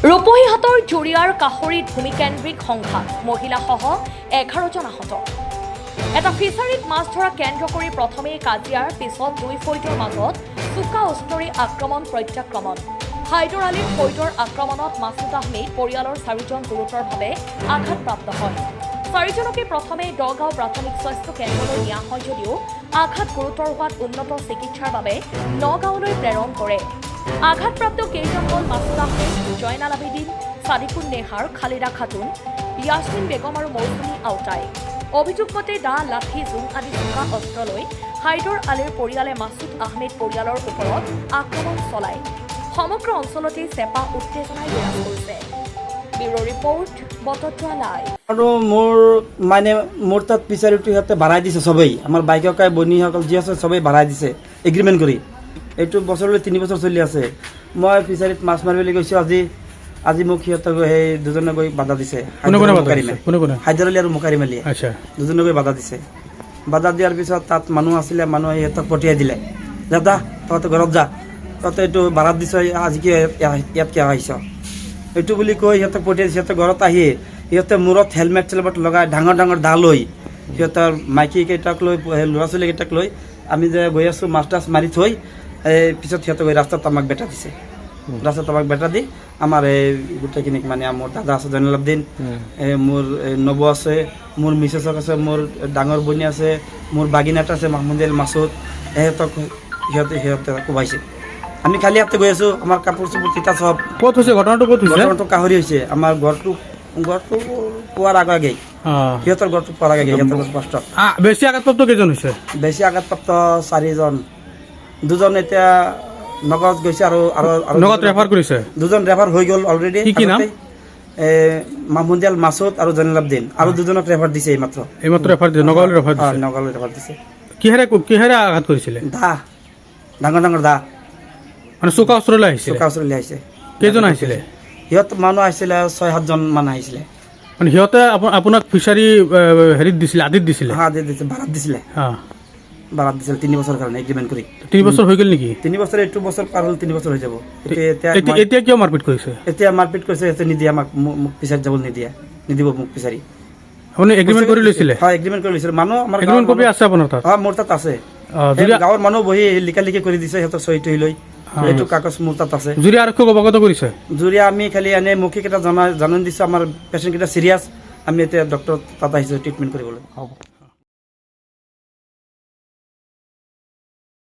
ৰূপহীহাটৰ জুৰিয়াৰ কাষৰীত ভূমিকেন্দ্ৰিক সংঘাত মহিলাসহ 11 জন আহত এটা ফিচাৰীত মাছ ধৰা কেন্দ্ৰ কৰি প্ৰথমেই কাজিয়াৰ পিছত দুই ফৈদৰ মাজত চোকা অস্ত্ৰৰে আক্ৰমণ প্ৰত্যাক্ৰমণ হাইদৰ আলীৰ ফৈদৰ আক্ৰমণত মাছুদ আহমেদ পৰিয়ালৰ 4জন গুৰুতৰভাৱে আঘাতপ্ৰাপ্ত হয়। 4জনকে প্ৰথমে দগাঁও প্ৰাথমিক স্বাস্থ্য কেন্দ্ৰলৈ নিয়া হয় যদিও আঘাত গুৰুতৰ হোৱাত উন্নত চিকিৎসাৰ বাবে নগাঁৱলৈ প্ৰেৰণ কৰে। আঘাতপ্ৰাপ্ত কেইজন হ'ল মাছুদ আহমেদ, জয়নাল আবেদিন, সাদিকুন নেহাৰ, খালিদা খাতুন, ইয়াসমিন বেগম আৰু মৌচুমী আউটাই। অভিযোগ মতে দা, লাঠি, জোং আদি চোকা অস্ত্ৰ লৈ হাইদৰ আলীৰ পৰিয়ালে মাছুদ আহমেদ পৰিয়ালৰ ওপৰত আক্ৰমণ চলায়। সমগ্ৰ অঞ্চলতেই চেপা উত্তেজনাই বিৰাজ কৰিছে। Bureau report, Batadrava live. আৰু মোৰ তাত ফিচাৰীটো সিহঁতে বাঢ়াই দিছে চবেই, আমাৰ বাইককাই বনীসকল যি আছে চবেই বাঢ়াই দিছে এগ্ৰিমেণ্ট কৰি। এইটো বছৰলৈ 3 বছৰ চলি আছে। মই ফিচাৰীত মাছ মাৰিবলৈ গৈছোঁ আজি মোক সিহঁতক সেই দুজনে গৈ বাধা দিছে। হাইদৰ আলী আৰু মুকাৰিম আলী দুজনে গৈ বাধা দিছে। বাধা দিয়াৰ পিছত তাত মানুহ আছিলে, মানুহে সিহঁতক পঠিয়াই দিলে, দাদা তহঁতে ঘৰত যা, তহঁতে এইটো বাধা দিছ, আজি কি ইয়াত কিয় আহিছ এইটো বুলি কৈ সিহঁতক পঠিয়াই দিছে। সিহঁতে ঘৰত আহি সিহঁতে মূৰত হেলমেট চেলমেট লগাই ডাঙৰ ডাঙৰ দা লৈ সিহঁতৰ মাইকী কেইটাক লৈ ল'ৰা ছোৱালীকেইটাক লৈ আমি যে গৈ আছোঁ মাছ টাছ মাৰি থৈ পিছত সিহঁতে গৈ ৰাস্তাত আমাক বেটা দিছে। ৰাস্তাত আমাক বেটা দি আমাৰ এই গোটেইখিনিক মোৰ দাদা আছে জয়নাল আবেদিন, মোৰ নব আছে, মোৰ মিছেছক আছে, মোৰ ডাঙৰ বনী আছে, মোৰ বাগিনাত আছে মাহমুদিয়াল মাছুদ, সিহঁতে কোবাইছে। আমি খালি হাতে গৈ আছোঁ, আমাৰ কাপোৰ চাপোৰ তিতা চব। ক'ত হৈছে ঘটনাটো? ঘটনাটো কাহৰি হৈছে। আমাৰ ঘৰটো পোৱাৰ আগেই সিহঁতৰ ঘৰটো পোৱাৰ আগে সিহঁতৰ স্পষ্ট। বেছি আঘাতপ্ৰাপ্ত কেইজন হৈছে? বেছি আঘাতপ্ৰাপ্ত 4জন, 2জন এতিয়া নগাঁৱত গৈছে আৰু নগাঁৱত ৰেফাৰ কৰিছে। 2জন ৰেফাৰ হৈ গ'ল অলৰেডি। কি নাম? মাহমুদিয়াল মাছুদ আৰু জয়নাল আবেদিন, আৰু 2জনক ৰেফাৰ দিছে এইমাত্ৰ ৰেফাৰ দিছে। নগাঁৱলৈ ৰেফাৰ দিছে। কিহেৰে আঘাত কৰিছিলে? দা, ডাঙৰ ডাঙৰ দা, মানে চোকা অস্ত্ৰ লৈ আহিছে। চোকা অস্ত্ৰ লৈ আহিছে। কেইজন আহিছিলে? সিহঁত মানুহ আহিছিলে 6-7জন মান আহিছিলে। মানে সিহঁতে আপোনাক ফিচাৰী হেৰিত দিছিলে, আদিত দিছিলে? আদিত দিছিলে, ভাড়াত দিছিলে। ভাড়াত দিছিলে 3 বছৰ কাৰণে এগ্ৰিমেণ্ট কৰি। 3 বছৰ হৈ গ'ল নেকি? 3 বছৰ, এইটো বছৰ পাৰ হ'ল, 3 বছৰ হৈ যাব। এতিয়া কিয় মাৰপিট কৰিছে? এতিয়া মাৰপিট কৰিছে, সিহঁতে নিদিয়ে আমাক, মোক ফিচাৰীত যাব নিদিব মোক ফিচাৰী। আপুনি এগ্ৰিমেণ্ট কৰি লৈছিলে? হয়, এগ্ৰিমেণ্ট কৰি লৈছিলে। মানুহ আমাৰ এগ্ৰিমেণ্ট কপি আছে আপোনাৰ তাত? মোৰ তাত আছে। গাঁৱৰ মানুহ বহি লিখি কৰি দিছে সিহঁতৰ চহী তহি লৈ। এইটো কাগজ মোৰ তাত আছে। জুৰিয়া আৰক্ষীক অৱগত কৰিছে? জুৰিয়া আমি খালি এনে মৌখিক এটা জাননী দিছোঁ, আমাৰ পেচেণ্টকেইটা চিৰিয়াছ, আমি এতিয়া ডক্টৰ তাত আহিছোঁ ট্ৰিটমেণ্ট কৰিবলৈ।